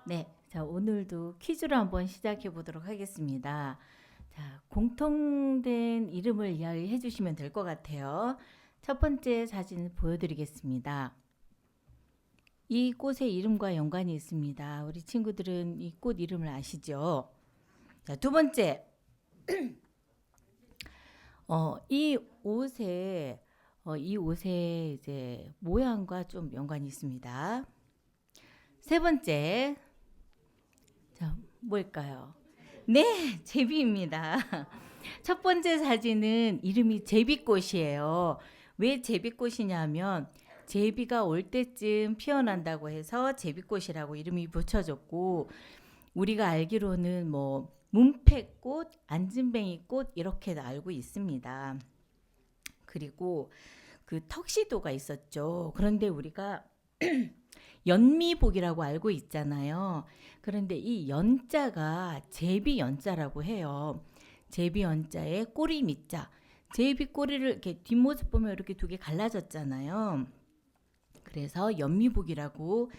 네, 자, 오늘도 퀴즈로 한번 시작해 보도록 하겠습니다. 자, 공통된 이름을 이야기해 주시면 될 것 같아요. 첫 번째 사진 보여드리겠습니다. 이 꽃의 이름과 연관이 있습니다. 우리 친구들은 이 꽃 이름을 아시죠? 자, 두 번째, 이 옷에 이 옷의 이제 모양과 좀 연관이 있습니다. 세 번째, 자, 뭘까요? 네, 제비입니다. 첫 번째 사진은 이름이 제비꽃이에요. 왜 제비꽃이냐면 제비가 올 때쯤 피어난다고 해서 제비꽃이라고 이름이 붙여졌고, 우리가 알기로는 뭐 문패꽃, 안진뱅이꽃 이렇게 알고 있습니다. 그리고 그 턱시도가 있었죠. 그런데 우리가 연미복이라고 알고 있잖아요. 그런데 이 연자가 제비 연자라고 해요. 제비 연자에 꼬리 밑자. 제비 꼬리를 이렇게 뒷모습 보면 이렇게 두 개 갈라졌잖아요. 그래서 연미복이라고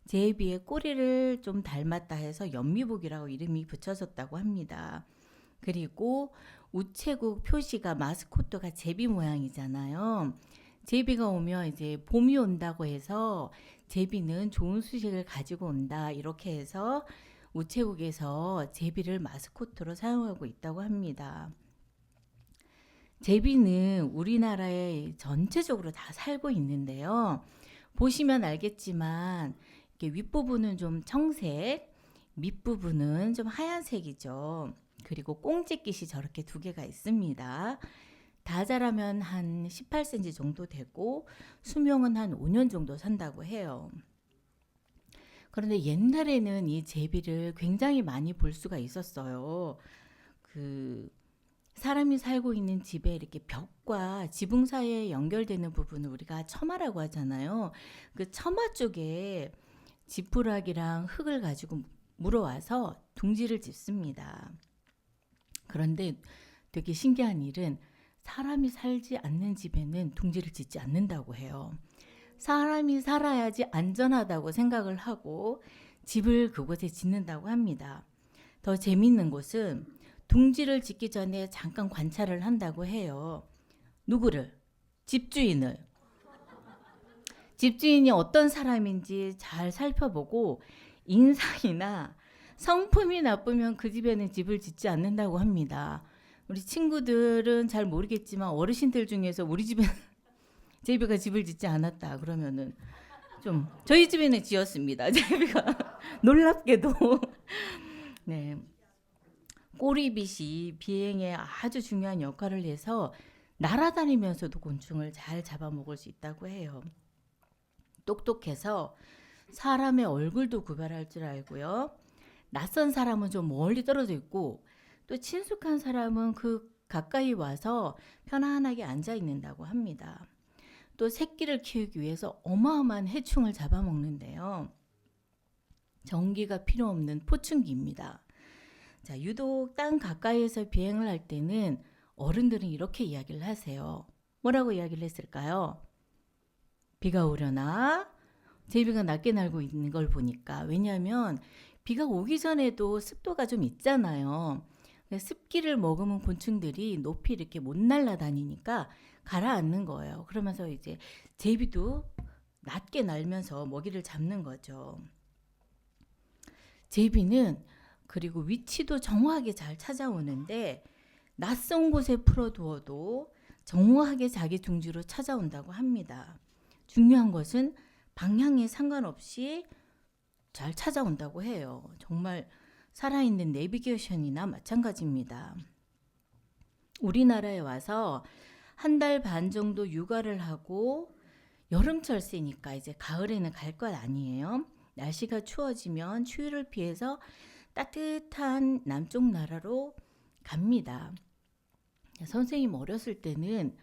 제비의 꼬리를 좀 닮았다 해서 연미복이라고 이름이 붙여졌다고 합니다. 그리고 우체국 표시가 마스코트가 제비 모양이잖아요. 제비가 오면 이제 봄이 온다고 해서 제비는 좋은 소식을 가지고 온다 이렇게 해서 우체국에서 제비를 마스코트로 사용하고 있다고 합니다. 제비는 우리나라에 전체적으로 다 살고 있는데요. 보시면 알겠지만 이렇게 윗부분은 좀 청색, 밑부분은 좀 하얀색이죠. 그리고 꽁지깃이 저렇게 두 개가 있습니다. 다 자라면 한 18cm 정도 되고 수명은 한 5년 정도 산다고 해요. 그런데 옛날에는 이 제비를 굉장히 많이 볼 수가 있었어요. 그 사람이 살고 있는 집에 이렇게 벽과 지붕 사이에 연결되는 부분을 우리가 처마라고 하잖아요. 그 처마 쪽에 지푸라기랑 흙을 가지고 물어와서 둥지를 짓습니다. 그런데 되게 신기한 일은 사람이 살지 않는 집에는 둥지를 짓지 않는다고 해요. 사람이 살아야지 안전하다고 생각을 하고 집을 그곳에 짓는다고 합니다. 더 재밌는 것은 둥지를 짓기 전에 잠깐 관찰을 한다고 해요. 누구를? 집주인을. 집주인이 어떤 사람인지 잘 살펴보고 인상이나 성품이 나쁘면 그 집에는 집을 짓지 않는다고 합니다. 우리 친구들은 잘 모르겠지만 어르신들 중에서 우리 집에 제비가 집을 짓지 않았다 그러면은 좀 저희 집에는 지었습니다. 제비가 놀랍게도 네. 꼬리빗이 비행에 아주 중요한 역할을 해서 날아다니면서도 곤충을 잘 잡아먹을 수 있다고 해요. 똑똑해서 사람의 얼굴도 구별할 줄 알고요. 낯선 사람은 좀 멀리 떨어져 있고 또 친숙한 사람은 그 가까이 와서 편안하게 앉아 있는다고 합니다. 또 새끼를 키우기 위해서 어마어마한 해충을 잡아먹는데요. 전기가 필요 없는 포충기입니다. 자, 유독 땅 가까이에서 비행을 할 때는 어른들은 이렇게 이야기를 하세요. 뭐라고 이야기를 했을까요? 비가 오려나? 제비가 낮게 날고 있는 걸 보니까. 왜냐하면 비가 오기 전에도 습도가 좀 있잖아요. 습기를 머금은 곤충들이 높이 이렇게 못 날아다니니까 가라앉는 거예요. 그러면서 이제 제비도 낮게 날면서 먹이를 잡는 거죠. 제비는 그리고 위치도 정확하게 잘 찾아오는데 낯선 곳에 풀어두어도 정확하게 자기 둥지로 찾아온다고 합니다. 중요한 것은 방향에 상관없이 잘 찾아온다고 해요. 정말 살아있는 내비게이션이나 마찬가지입니다. 우리나라에 와서 한 달 반 정도 육아를 하고 여름철새니까 이제 가을에는 갈 것 아니에요. 날씨가 추워지면 추위를 피해서 따뜻한 남쪽 나라로 갑니다. 선생님 어렸을 때는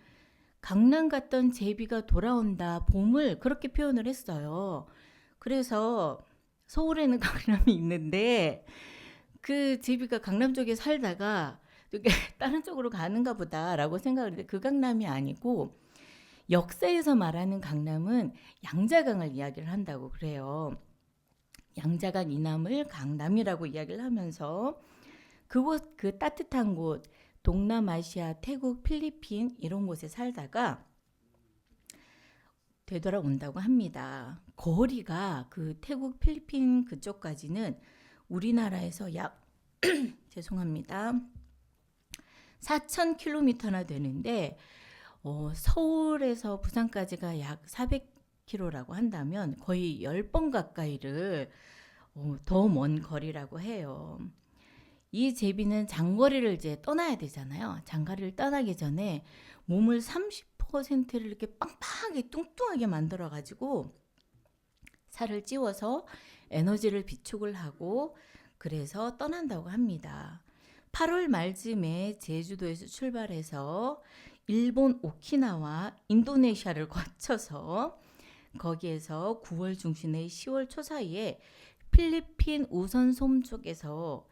강남 갔던 제비가 돌아온다 봄을 그렇게 표현을 했어요. 그래서 서울에는 강남이 있는데 그 제비가 강남 쪽에 살다가 다른 쪽으로 가는가 보다라고 생각을 했는데 그 강남이 아니고 역사에서 말하는 강남은 양자강을 이야기를 한다고 그래요. 양자간 이남을 강남이라고 이야기를 하면서 그곳 그 따뜻한 곳 동남아시아, 태국, 필리핀 이런 곳에 살다가 되돌아온다고 합니다. 거리가 그 태국, 필리핀 그쪽까지는 우리나라에서 약 죄송합니다. 4,000km나 되는데 서울에서 부산까지가 약 400km라고 한다면 거의 10번 가까이를 더 먼 거리라고 해요. 이 제비는 장거리를 이제 떠나야 되잖아요. 장거리를 떠나기 전에 몸을 30%를 이렇게 빵빵하게 뚱뚱하게 만들어 가지고 살을 찌워서 에너지를 비축을 하고 그래서 떠난다고 합니다. 8월 말쯤에 제주도에서 출발해서 일본 오키나와 인도네시아를 거쳐서 거기에서 9월 중순에 10월 초 사이에 필리핀 우선섬 쪽에서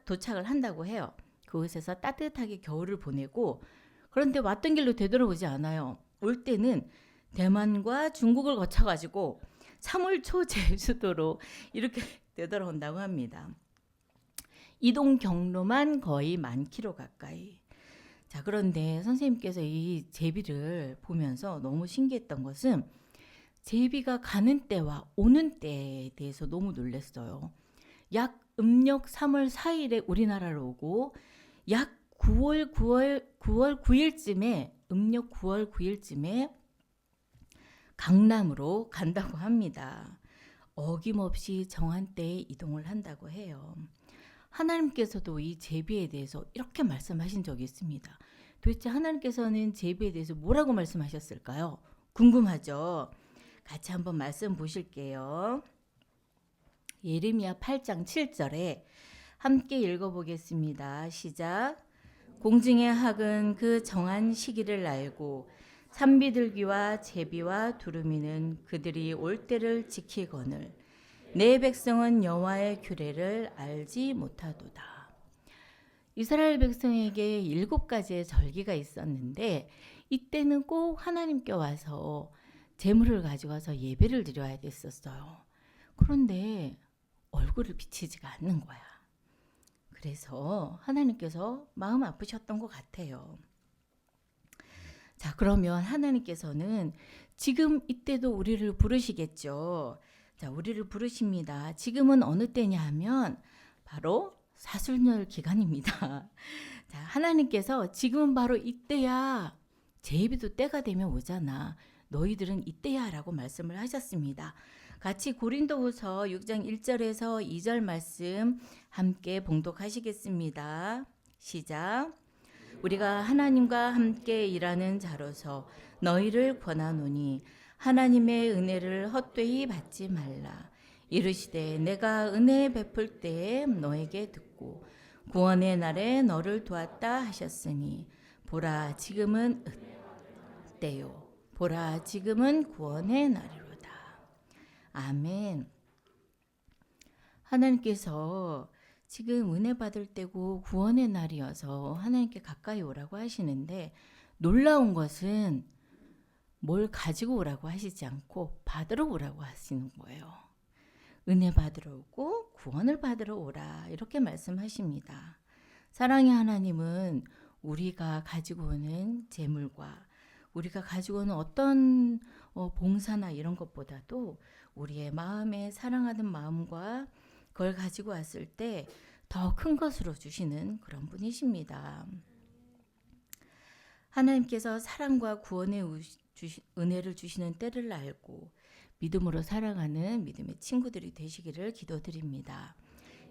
도착을 한다고 해요. 그곳에서 따뜻하게 겨울을 보내고 그런데 왔던 길로 되돌아오지 않아요. 올 때는 대만과 중국을 거쳐가지고 3월 초 제주도로 이렇게 되돌아온다고 합니다. 이동 경로만 거의 10,000km 가까이. 자, 그런데 선생님께서 이 제비를 보면서 너무 신기했던 것은 제비가 가는 때와 오는 때에 대해서 너무 놀랐어요. 약 음력 3월 4일에 우리나라로 오고 약 9월 9일쯤에 음력 9월 9일쯤에 강남으로 간다고 합니다. 어김없이 정한 때에 이동을 한다고 해요. 하나님께서도 이 제비에 대해서 이렇게 말씀하신 적이 있습니다. 도대체 하나님께서는 제비에 대해서 뭐라고 말씀하셨을까요? 궁금하죠? 같이 한번 말씀 보실게요. 예레미야 8장 7절에 함께 읽어보겠습니다. 시작. 공중의 학은 그 정한 시기를 알고 산비둘기와 제비와 두루미는 그들이 올 때를 지키거늘 내 백성은 여호와의 규례를 알지 못하도다. 이스라엘 백성에게 7가지의 절기가 있었는데 이때는 꼭 하나님께 와서 제물을 가져와서 예배를 드려야 됐었어요. 그런데 얼굴을 비치지가 않는 거야. 그래서 하나님께서 마음 아프셨던 것 같아요. 자, 그러면 하나님께서는 지금 이때도 우리를 부르시겠죠. 자, 우리를 부르십니다. 지금은 어느 때냐 하면 바로 사순절 기간입니다. 자, 하나님께서 지금은 바로 이때야. 제비도 때가 되면 오잖아. 너희들은 이때야 라고 말씀을 하셨습니다. 같이 고린도후서 6장 1절에서 2절 말씀 함께 봉독하시겠습니다. 시작. 우리가 하나님과 함께 일하는 자로서 너희를 권하노니 하나님의 은혜를 헛되이 받지 말라. 이르시되 내가 은혜 베풀 때에 너에게 듣고 구원의 날에 너를 도왔다 하셨으니 보라 지금은 때요. 보라 지금은 구원의 날이로다. 아멘. 하나님께서 지금 은혜 받을 때고 구원의 날이어서 하나님께 가까이 오라고 하시는데 놀라운 것은 뭘 가지고 오라고 하시지 않고 받으러 오라고 하시는 거예요. 은혜 받으러 오고 구원을 받으러 오라 이렇게 말씀하십니다. 사랑의 하나님은 우리가 가지고 오는 재물과 우리가 가지고 오는 어떤 봉사나 이런 것보다도 우리의 마음에 사랑하는 마음과 그걸 가지고 왔을 때 더 큰 것으로 주시는 그런 분이십니다. 하나님께서 사랑과 구원의 은혜를 주시는 때를 알고 믿음으로 살아가는 믿음의 친구들이 되시기를 기도드립니다.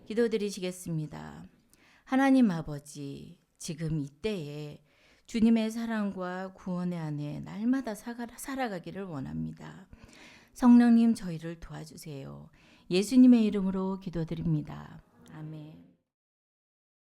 기도드리시겠습니다. 하나님 아버지, 지금 이때에 주님의 사랑과 구원의 안에 날마다 살아가기를 원합니다. 성령님 저희를 도와주세요. 예수님의 이름으로 기도드립니다. 아멘.